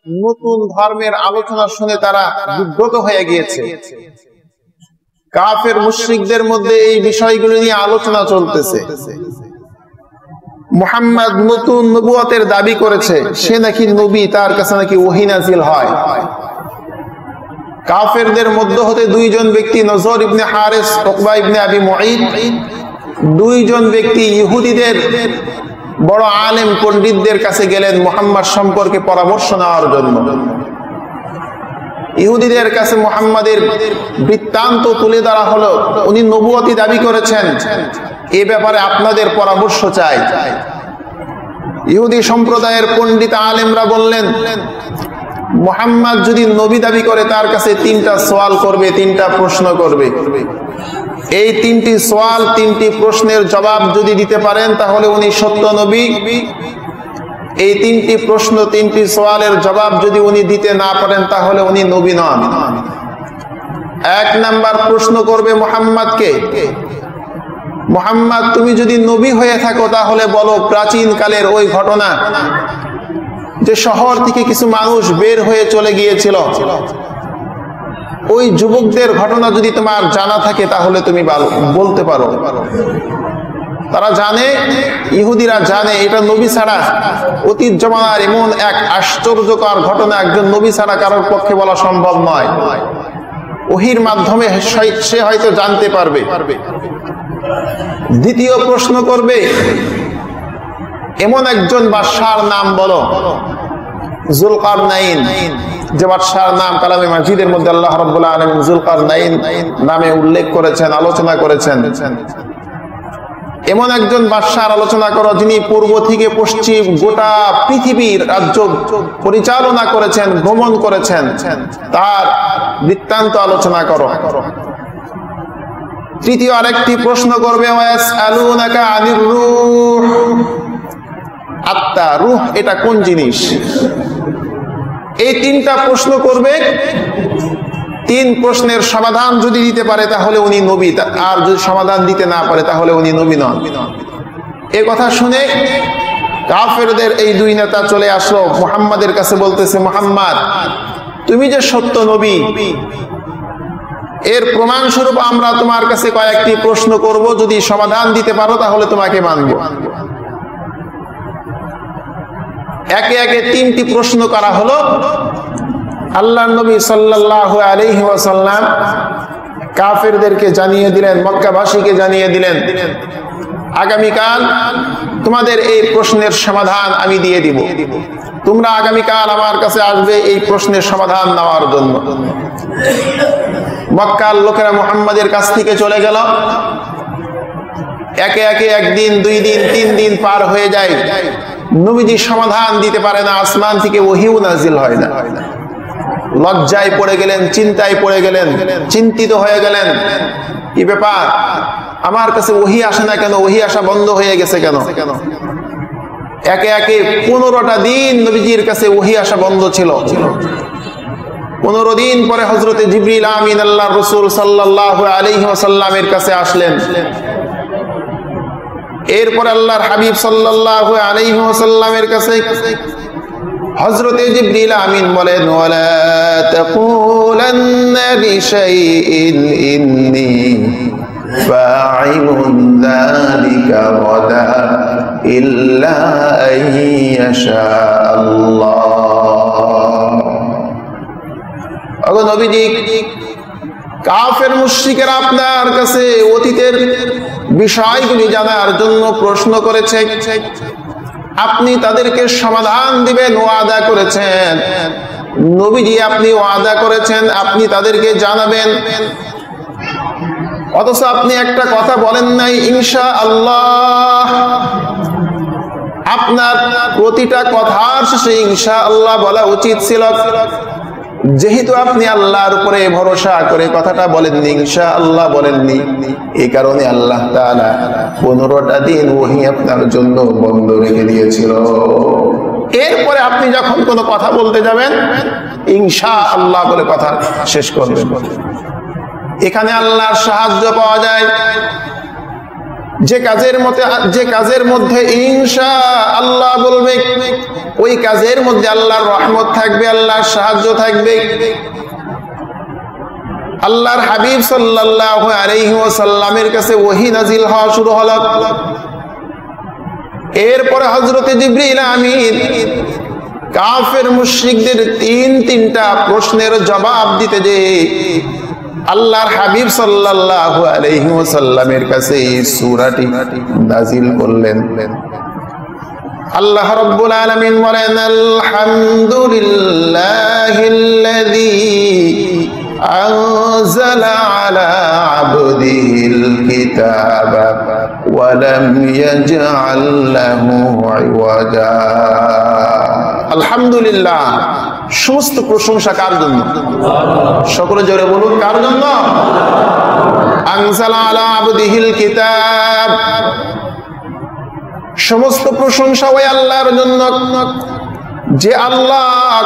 নতুন ধর্মের আলোচনা শুনে তারা বিব্রত হয়ে গিয়েছে। কাফের মুশরিকদের মধ্যে এই বিষয়গুলো নিয়ে আলোচনা চলতেছে। মুহাম্মদ নতুন নবুয়তের দাবি করেছে, সে নাকি নবী, তার কাছে নাকি ওহী নাজিল হয়। কাফেরদের মধ্য হতে দুইজন ব্যক্তি, নজর ইবনে হারিস, উকবা ইবনে আবি মুঈদ, দুইজন ব্যক্তি ইহুদিদের বড় আলেম পণ্ডিতদের কাছে গেলেন মুহাম্মদ সম্পর্কে পরামর্শ নেওয়ার জন্য। ইহুদিদের কাছে মুহাম্মাদের বৃত্তান্ত তুলে ধরা হলো, উনি নবুয়তি দাবি করেছেন, এ ব্যাপারে আপনাদের পরামর্শ চাই। ইহুদি সম্প্রদায়ের পণ্ডিত আলেমরা বললেন, মুহাম্মদ যদি নবী দাবি করে তার কাছে তিনটা সওয়াল করবে, তিনটা প্রশ্ন করবে। এই তিনটি সওয়াল, তিনটি প্রশ্নের জবাব যদি দিতে পারেন তাহলে উনি সত্য নবী। এই তিনটি প্রশ্ন, তিনটি সওয়ালের জবাব যদি উনি দিতে না পারেন তাহলে উনি নবী নন। এক নাম্বার প্রশ্ন করবে মুহাম্মদকে, মুহাম্মদ তুমি যদি নবী হয়ে থাকো তাহলে বলো প্রাচীন কালের ওই ঘটনা, যে শহর থেকে কিছু মানুষ বের হয়ে চলে গিয়েছিল, ওই যুবকদের ঘটনা যদি তোমার জানা থাকে তাহলে তুমি বলতে পারো। তারা জানে, ইহুদিরা জানে এটা নবী ছাড়া, অতীত জমানার এমন এক আশ্চর্যকর ঘটনা একজন নবী ছাড়া কারোর পক্ষে বলা সম্ভব নয়। ওহীর মাধ্যমে সে হয়তো জানতে পারবে। দ্বিতীয় প্রশ্ন করবে, এমন একজন বাদশার নাম বলো, যুলকারনাইন, যে বাদশার নাম কালামে মাজিদের মধ্যে আল্লাহ রাব্বুল আলামিন যুলকারনাইন নামে উল্লেখ করেছেন, আলোচনা করেছেন। এমন একজন বাদশার আলোচনা করো যিনি পূর্ব থেকে পশ্চিম গোটা পৃথিবীর রাজ্য পরিচালনা করেছেন, ভ্রমণ করেছেন, তার বৃত্তান্ত আলোচনা করো। তৃতীয় আরেকটি প্রশ্ন করবে, ওয়াসআলুনাকা আনির রূহ, আত্মা, রূহ এটা কোন জিনিস? এই তিনটা প্রশ্ন করবে। তিন প্রশ্নের সমাধান যদি দিতে পারে তাহলে উনি নবী, আর যদি সমাধান দিতে না পারে তাহলে উনি নবী নন। এই কথা শুনে কাফেরদের এই দুই নেতা চলে আসলো মুহাম্মাদের কাছে, বলতেছে, মুহাম্মদ তুমি যে সত্য নবী, এর প্রমাণ স্বরূপ আমরা তোমার কাছে কয়েকটি প্রশ্ন করব, যদি সমাধান দিতে পারো তাহলে তোমাকে মানব। একে একে তিনটি প্রশ্ন করা হলো। আল্লাহর নবী সাল্লাল্লাহু আলাইহি ওয়াসাল্লাম কাফেরদেরকে জানিয়ে দিলেন, মক্কাবাসীকে জানিয়ে দিলেন, আগামীকাল তোমাদের এই প্রশ্নের সমাধান আমি দিয়ে দিব। তোমরা আগামীকাল আমার কাছে আসবে এই প্রশ্নের সমাধান নেওয়ার জন্য। মক্কার লোকেরা মুহাম্মাদের কাছ থেকে চলে গেল। একে একে একদিন, দুই দিন, তিন দিন পার হয়ে যায়, নবীজি সমাধান দিতে পারে না, আসমান থেকে ওহীও নাজিল হয় না। লজ্জায় পড়ে গেলেন, চিন্তায় পড়ে গেলেন, চিন্তিত হয়ে গেলেন, কি ব্যাপার, আমার কাছে ওহী আসে না কেন, ওহী আসা বন্ধ হয়ে গেছে কেন? একে একে 15টা দিন নবীজির কাছে ওহী আসা বন্ধ ছিল। 15 দিন পরে হযরতে জিবরিল আমিন আল্লাহর রাসূল সাল্লাল্লাহু আলাইহি ওয়াসাল্লামের কাছে আসলেন। এরপর আল্লাহর হাবিব সাল্লাল্লাহু আলাইহি ওয়াসাল্লামের কাছে হযরতে জিবরিল আমিন বলেন, ওয়ালা তাকুলান্না লিশাইইন ইন্নী ফাঈলুন যালিকা গাদা ইল্লা আইয়াশা আল্লাহ। ওগো নবীজি, কাফের মুশরিকেরা আপনার কাছে অতীতের বিষয়গুলি জানার জন্য প্রশ্ন করেছে, আপনি তাদেরকে সমাধান দিবেন ওয়াদা করেছেন। নবীজি আপনি ওয়াদা করেছেন আপনি তাদেরকে জানাবেন, অথচ আপনি একটা কথা বলেন নাই, ইনশাআল্লাহ। আপনার প্রতিটা কথার শেষে ইনশাআল্লাহ বলা উচিত ছিল। যেহেতু আপনি আল্লাহর উপরে ভরসা করে কথাটা বলেননি, ইনশাআল্লাহ বলেননি, এই কারণে আল্লাহ তাআলা 15টা দিন ওহী আপনার জন্য বন্ধ রেখে দিয়েছিল। এরপরে আপনি যখন কোনো কথা বলতে যাবেন ইনশাআল্লাহ বলে কথা শেষ করবেন। এখানে আল্লাহর সাহায্য পাওয়া যায়। যে কাজের মধ্যে ইনশাআল্লাহ বলবে, ওই কাজের মধ্যে আল্লাহর রহমত থাকবে, আল্লাহর সাহায্য থাকবে। আল্লাহর হাবিব সাল্লাল্লাহু আলাইহি ওয়াসাল্লামের কাছে ওহী নাজিল হওয়া শুরু হলো। এরপরে হযরতে জিবরিল আমিন কাফের মুশরিকদের তিনটা প্রশ্নের জবাব দিতে যে আল্লাহর হাবিব সাল্লাল্লাহু আলাইহি ওয়াসাল্লামের কাছে এই সূরাটি নাজিল করলেন। আল্লাহ রাব্বুল আলামিন বলেন, আলহামদুলিল্লাহিল্লাযী আনজালা আলা আবদিহিল কিতাবা ওয়া লাম ইয়াজআল লাহু ইওয়াজা। আলহামদুলিল্লাহ, সমস্ত প্রশংসা কার জন্য? সকলে জোরে বলুন, কার জন্য? আনজালা আলা আবদিহিল কিতাব, সমস্ত প্রশংসা ওই আল্লাহর জন্য যে আল্লাহ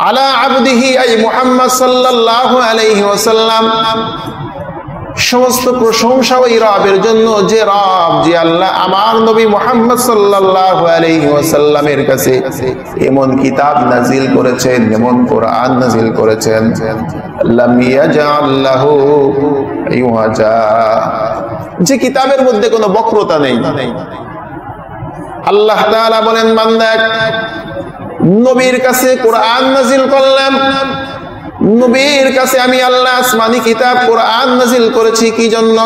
আলা আবদিহি আই মুহাম্মদ সাল্লাল্লাহু আলাইহি ওয়াসাল্লাম, সমস্ত প্রশংসা ওই রবের জন্য যে রব, যে আল্লাহ আমার নবী মুহাম্মদ সাল্লাল্লাহু আলাইহি ওয়াসাল্লামের কাছে এমন কিতাব নাজিল করেছেন, এমন কোরআন নাজিল করেছেন, লাম ইয়াজআল লাহু ইওয়াজা, যে কিতাবের মধ্যে কোনো বক্রতা নেই। আল্লাহ তাআলা বলেন, বান্দা নবীর কাছে কোরআন নাজিল করলাম, নবীর কাছে আমি আল্লাহ আসমানি কিতাব কোরআন নাজিল করেছি কি জন্য?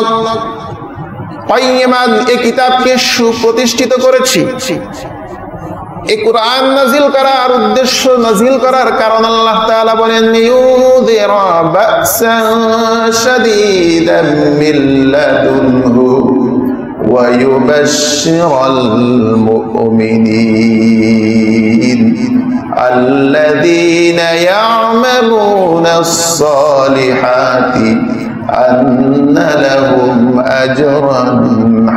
কাইয়্যিমান, এই কিতাবকে সুপ্রতিষ্ঠিত করেছি। এই কোরআন নাজিল করার উদ্দেশ্য, নাজিল করার কারণ আল্লাহ তাআলা বলেন, ইউযিরা বা'সান শাদীদান মিন লাদুনহু ওয়া ইউবাশশিরাল মুমিনিন الذين يعملون الصالحات أن لهم أجرا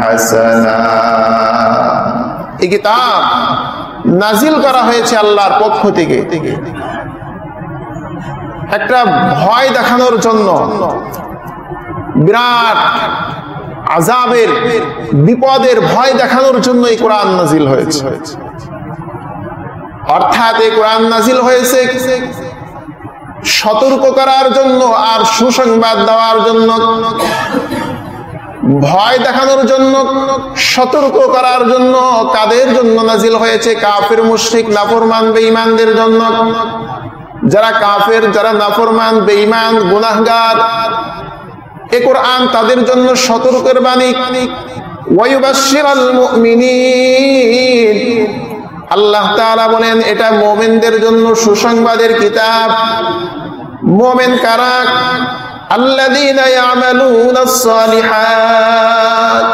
حسنا। এই কিতাব নাজিল করা হয়েছে আল্লাহর পক্ষ থেকে একটা ভয় দেখানোর জন্য, বিরাট আযাবের, বিপদের ভয় দেখানোর জন্য এই কোরআন নাজিল হয়েছে। অর্থাৎ এই কোরআন নাজিল হয়েছে সতর্ক করার জন্য আর সুসংবাদ দেওয়ার জন্য, ভয় দেখানোর জন্য, সতর্ক করার জন্য। কাদের জন্য নাজিল হয়েছে? কাফের, মুশরিক, নাফরমান, বেঈমানদের জন্য। যারা কাফের, যারা নাফরমান, বেঈমান, গুনাহগার, এই কোরআন তাদের জন্য সতর্কের বাণী। ওয়া ইউবাশশিরাল মুমিনিন, আল্লাহ তাআলা বলেন এটা মুমিনদের জন্য সুসংবাদের কিতাব। মুমিন কারা? আল্লাযীনা ইয়ামালুনাস সালিহাত,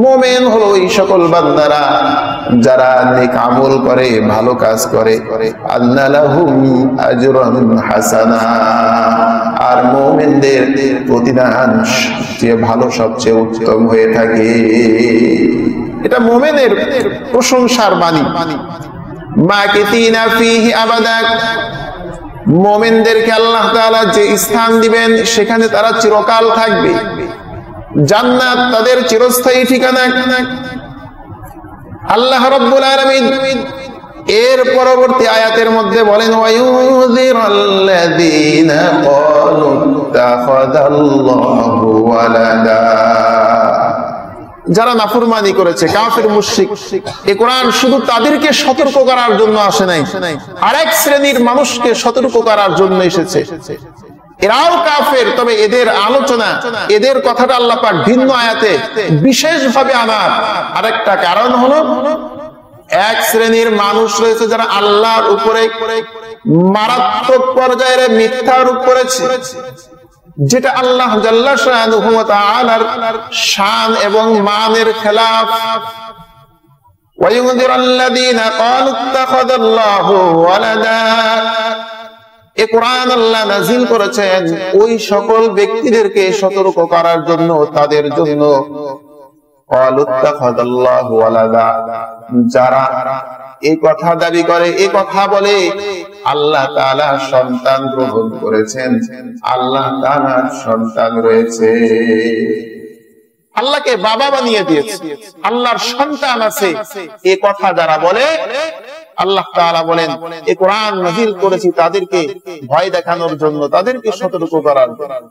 মুমিন হলো ওই সকল বান্দারা যারা নেক আমল করে, ভালো কাজ করে। আন্না লাহুম আজরান হাসানা, আর মুমিনদের প্রতিদান সবচেয়ে ভালো, সবচেয়ে উত্তম হয়ে থাকে। এটা মুমিনের প্রশংসার বাণী। মাকিতিনা ফীহি আবাদা, মুমিনদেরকে আল্লাহ তাআলা যে স্থান দিবেন সেখানে তারা চিরকাল থাকবে। জান্নাত তাদের চিরস্থায়ী ঠিকানা। আল্লাহ রাব্বুল আলামিন এর পরবর্তী আয়াতের মধ্যে বলেন, ওয়ায়ুযিরাল্লাযীনা ক্বালু ইত্তাখাযাল্লাহু ওয়ালাদা, যারা নাফরমানি করেছে, কাফের, মুশরিক, এই কোরআন শুধু তাদেরকে সতর্ক করার জন্য আসে নাই, আরেক শ্রেণীর মানুষকে সতর্ক করার জন্য এসেছে। এরাও কাফের, তবে এদের আলোচনা, এদের কথাটা আল্লাহ পাক ভিন্ন আয়াতে বিশেষভাবে আনার আরেকটা কারণ হলো, এক শ্রেণীর মানুষ রয়েছে যারা আল্লাহর উপরে মারাত্মক পর্যায়ের মিথ্যা আরোপ করেছে, যেটা আল্লাহ জাল্লা শানুহু ওয়া তাআলার শান এবং মানের খেলাফ। ওয়ায়ুযিরাল্লাযীনা ক্বালু ইত্তাখাযাল্লাহু ওয়ালাদা, এই কোরআন আল্লাহ নাযিল করেছেন ওই সকল ব্যক্তিদেরকে সতর্ক করার জন্য, তাদের জন্য। ক্বালু ইত্তাখাযাল্লাহু ওয়ালাদা, যারা এই কথা দাবি করে, এই কথা বলে আল্লাহ তাআলা সন্তান গ্রহণ করেছেন, আল্লাহ তাআলার সন্তান রয়েছে। আল্লাহকে বাবা বানিয়ে দিয়েছে, আল্লাহর সন্তান আছে, এ কথা যারা বলে আল্লাহ তাআলা বলেন এই কোরআন নাযিল করেছি তাদেরকে ভয় দেখানোর জন্য, তাদেরকে সতর্ক করার জন্য।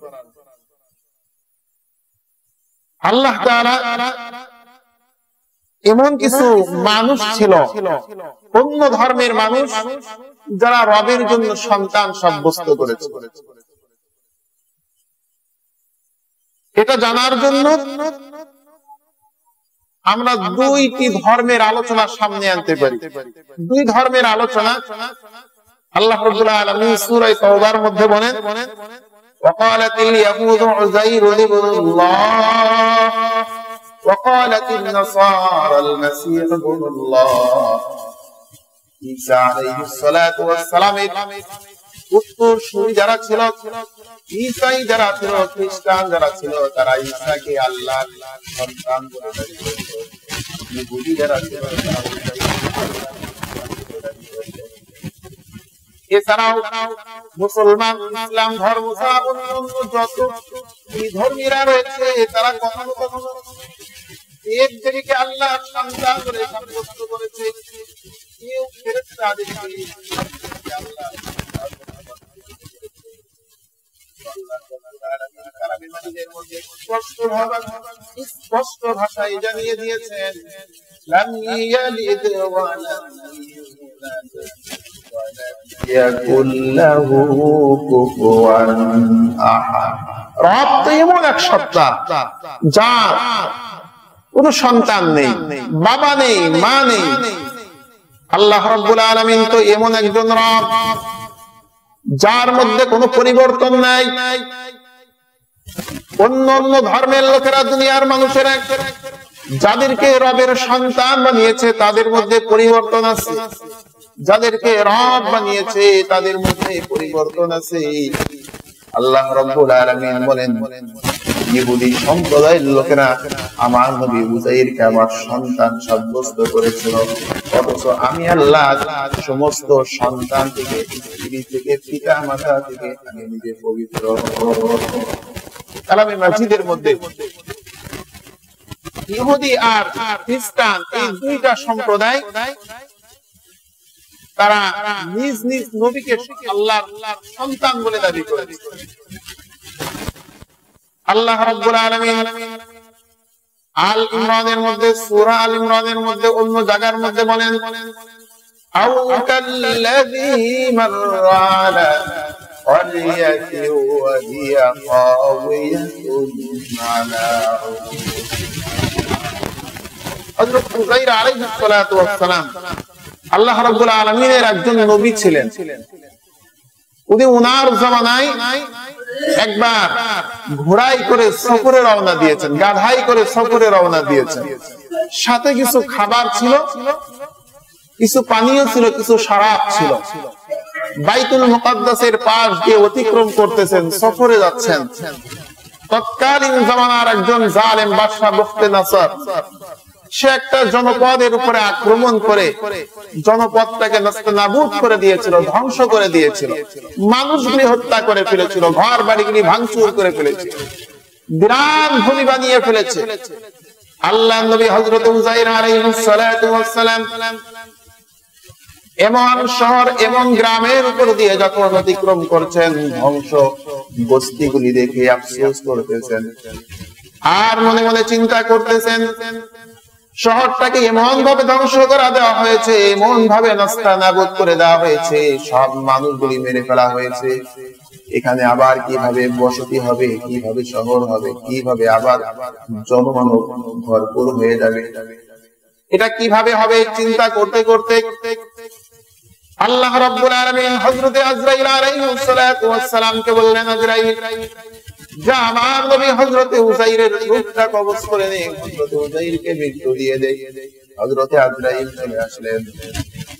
আল্লাহ তাআলা এমন কিছু মানুষ ছিল, অন্য ধর্মের মানুষ, যারা রবের জন্য সন্তান সাব্যস্ত করেছে। এটা জানার জন্য আমরা দুইটি ধর্মের আলোচনা সামনে আনতে পারি। দুই ধর্মের আলোচনা আল্লাহ রাব্বুল আলামিন সূরা তাওবার মধ্যে বলেন, وقالت اليهود عزير ابن الله وقالت النصارى المسيح ابن الله। ঈসা আলাইহিস সালাতু ওয়াস সালামের উত্তর সুরি যারা ছিল, ঈসাই যারা ছিল, খ্রিস্টান যারা ছিল, তারা ঈসাকে আল্লাহর সন্তান বলে দাবি করত। ইহুদি যারা ছিল এছাড়াও মুসলমান, ইসলাম ধর্ম ছাড়া অন্য যত ধর্মীরা রয়েছে তারা কখনো কখনো এক দেবীকে আল্লাহর সন্তান বলে সাব্যস্ত করেছে। কেউ ফেরেশতাদেরকে আল্লাহ স্পষ্ট ভাষায় জানিয়ে দিয়েছেন, লাম ইয়ালিদ ওয়া লাম ইউলাদ ওয়া লাম ইয়াকুল লাহু কুফুয়ান আহাদ। রব তো এমন এক সত্তা যার কোনো সন্তান নেই, বাবা নেই, মা নেই। আল্লাহ রাব্বুল আলামিন তো এমন একজন রব যার মধ্যে কোনো পরিবর্তন নাই। অন্য অন্য ধর্মের লোকেরা, দুনিয়ার মানুষেরা যাদেরকে রবের সন্তান বানিয়েছে তাদের মধ্যে পরিবর্তন আছে, যাদেরকে রব বানিয়েছে তাদের মধ্যে পরিবর্তন আছে। আল্লাহ রাব্বুল আলামিন বলেন, ইহুদি সম্প্রদায়ের লোকেরা আমার নবী উযাইরকে আমার সন্তান সাব্যস্ত করেছিল, অথচ আমি আল্লাহ সমস্ত সন্তান থেকে, স্ত্রী থেকে, পিতা মাতা থেকে আমি নিজে পবিত্র। কালামে মাজিদের মধ্যে ইহুদি আর খ্রিস্টান এই দুইটা সম্প্রদায় তারা নিজ নিজ নবীকে আল্লাহর সন্তান বলে দাবি করেছে। আল্লাহ রাব্বুল আলামিন আল ইমরানের মধ্যে, সূরা আল ইমরানের মধ্যে অন্য জায়গার মধ্যে বলেন, আও কাল্লাযী মাররা আলা ক্বরিয়াতিন ওয়া হিয়া খাওয়িয়াতুন আলা হযরত উযাইর আলাইহিস সালাতু ওয়াস সালাম আল্লাহ রাব্বুল আলামিনের একজন নবী ছিলেন। উনি ওনার জামানায় একবার ঘোড়ায় করে সফরে রওনা দিয়েছেন, গাধাই করে সফরে রওনা দিয়েছেন। সাথে কিছু খাবার ছিল, কিছু পানীয় ছিল, কিছু শরাব ছিল। বাইতুল মুকাদ্দাসের পাশ দিয়ে অতিক্রম করতেছেন, সফরে যাচ্ছেন। তৎকালীন জামানার একজন জালেম বাদশা বখতে নাসর, সে একটা জনপদের উপরে আক্রমণ করে জনপদটাকে নাবুদ করে দিয়েছিল, ধ্বংস করে দিয়েছিল, মানুষগুলি হত্যা করে ফেলেছিল, ঘর বাড়িগুলি ভাঙচুর করে ফেলেছিল, বিরাট ভূমি বানিয়ে ফেলেছে। আল্লাহ নবী হযরত উযাইর আলাইহিস সালাতু ওয়াস সালাম এমন শহর, এমন গ্রামের উপর দিয়ে যখন অতিক্রম করছেন, ধ্বংস বস্তিগুলি দেখে আফসোস করতেছেন আর মনে মনে চিন্তা করতেছেন, শহরটাকে এমন ভাবে ধ্বংস করে দেওয়া হয়েছে, এমন ভাবে নাস্তানাবুদ করে দেওয়া হয়েছে, সব মানুষগুলি মেরে ফেলা হয়েছে। এখানে আবার কিভাবে বসতি হবে, কিভাবে শহর হবে, কিভাবে আবার জনমানব ভরপুর হয়ে যাবে, এটা কিভাবে হবে চিন্তা করতে করতে আল্লাহ রাব্বুল আলামিন হযরত আজরাইল আলাইহিস সালাতু ওয়াস সালামকে বললেন, আজরাইল যা আমার নবী হযরত উযাইরের রূপটা কবজ করে নে, হযরত উযাইরকে মৃত্যু দিয়ে দে। হযরত আজরাইল চলে আসলেন,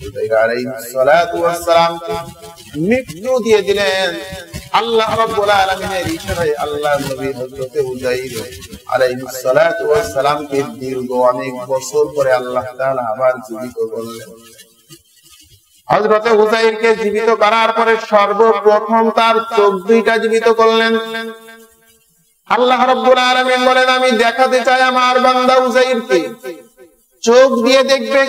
উযাইর আলাইহিস সালাতু ওয়াস সালামকে মৃত্যু দিয়ে দিলেন। আল্লাহ রাব্বুল আলামিনের ইশারায় আল্লাহ নবী হযরত উযাইর আলাইহিস সালাতু ওয়াস সালামকে দীর্ঘ অনেক বছর পরে আল্লাহ তাআলা আবার জীবিত করলেন। হযরত উযাইরকে জীবিত করার পরে সর্বপ্রথম তার চোখ দুইটা জীবিত করলেন। আল্লাহ রাব্বুল আলামিন বলেন, আমি দেখাতে চাই আমার বান্দা উযাইরকে, চোখ দিয়ে দেখবে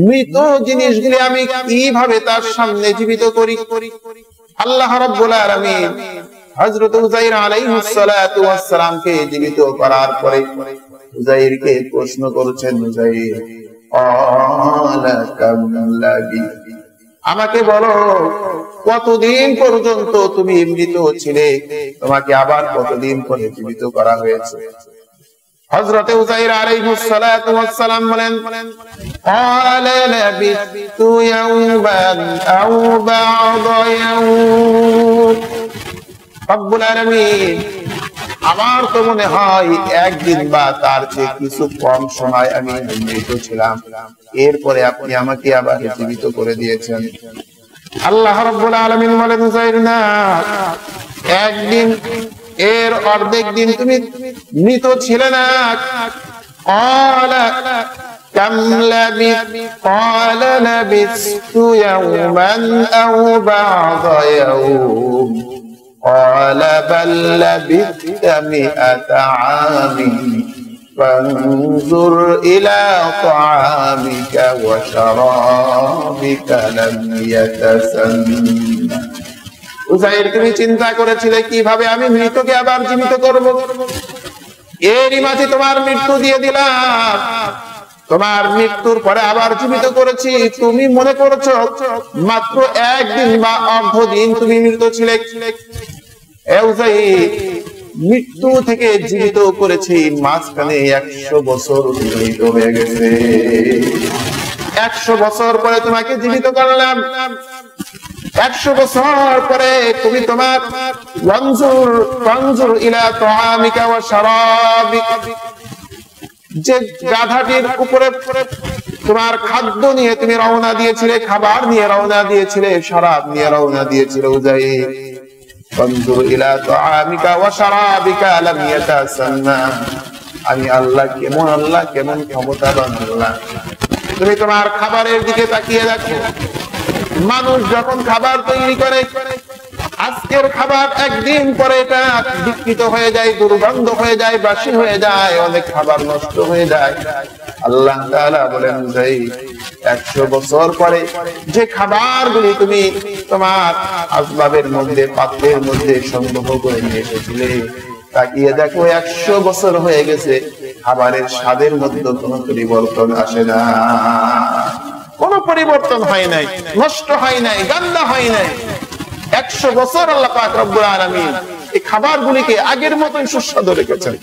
মৃত জিনিসগুলি আমি কিভাবে তার সামনে জীবিত করি। আল্লাহ রাব্বুল আলামিন হযরত উযাইর আলাইহিস সালাতু ওয়াস সালামকে জীবিত করার পরে উযাইরকে প্রশ্ন করেছেন, উযাইর ক্বালা কাম লাবিথ, আমাকে বলো কতদিন পর্যন্ত তুমি মৃত ছিলে, তোমাকে আবার কতদিন পরে জীবিত করা হয়েছে? হযরত উযাইর আলাইহিস সালাতু ওয়াস সালাম বলেন, ক্বালা লাবিথতু ইয়াওমান আও বা'দা ইয়াওম। রব্বুল আলামিন, আমার তো মনে হয় একদিন বা তার চেয়ে কিছু কম সময় আমি মৃত ছিলাম, এরপরে আপনি আমাকে আবার জীবিত করে দিয়েছেন। আল্লাহ রাব্বুল আলামিন বলেন, উযাইর না, একদিন এর অর্ধেক দিন তুমি মৃত ছিলে না। ক্বালা কাম লাবিথ, ক্বালা লাবিথতু ইয়াওমান আও বা'দা ইয়াওম, قال بل لبثت 100 عام فانظر إلى طعامك وشرابك لم يتسنى। উযাইর, তুমি চিন্তা করেছিলে কিভাবে আমি মৃতকে আবার জীবিত করব, এরই মাঝে তোমার মৃত্যু দিয়ে দিলাম, তোমার মৃত্যুর পরে আবার জীবিত করেছি। তুমি মনে করছো মাত্র একদিন বা অর্ধ দিন তুমি মৃত ছিলে। মৃত্যু থেকে জীবিত করেছি, মাঝখানে 100 বছর অতিবাহিত হয়ে গেছে। 100 বছর পরে তোমাকে জীবিত করলাম। 100 বছর পরে তুমি তোমার ওয়ানজুর ইলা তাআমিকা ওয়া শারাবিকা, যে গাধাটির উপরে তোমার খাদ্য নিয়ে তুমি রওনা দিয়েছিলে, খাবার নিয়ে রওনা দিয়েছিলে, শরাব নিয়ে রওনা দিয়েছিলে, উযাইর ফানজুর ইলা তাআমিকা ওয়া শারাবিকা লাম ইয়াতাসান্না। আমি আল্লাহ কেমন ক্ষমতাবান আল্লাহ। তুমি তোমার খাবারের দিকে তাকিয়ে দেখো, মানুষ যখন খাবার তৈরি করে, আজকের খাবার একদিন পরে এটা বিকৃত হয়ে যায়, দুর্গন্ধ হয়ে যায়, বাসি হয়ে যায়, অনেক খাবার নষ্ট হয়ে যায়। আল্লাহ তাআলা বলেন, যাই 100 বছর পরে যে খাবারগুলি তুমি তোমার আসবাবের মধ্যে, পাত্রের মধ্যে সংগ্রহ করে নিয়ে এসেছিলে, তাকিয়ে দেখো 100 বছর হয়ে গেছে, খাবারের স্বাদের মধ্যে কোনো পরিবর্তন আসে না, কোনো পরিবর্তন হয় নাই, নষ্ট হয় নাই, গন্ধ হয় নাই। 100 বছর আল্লাহ পাক রব্বুল আলামিন এই খাবারগুলিকে আগের মতই সুস্বাদু রেখেছেন।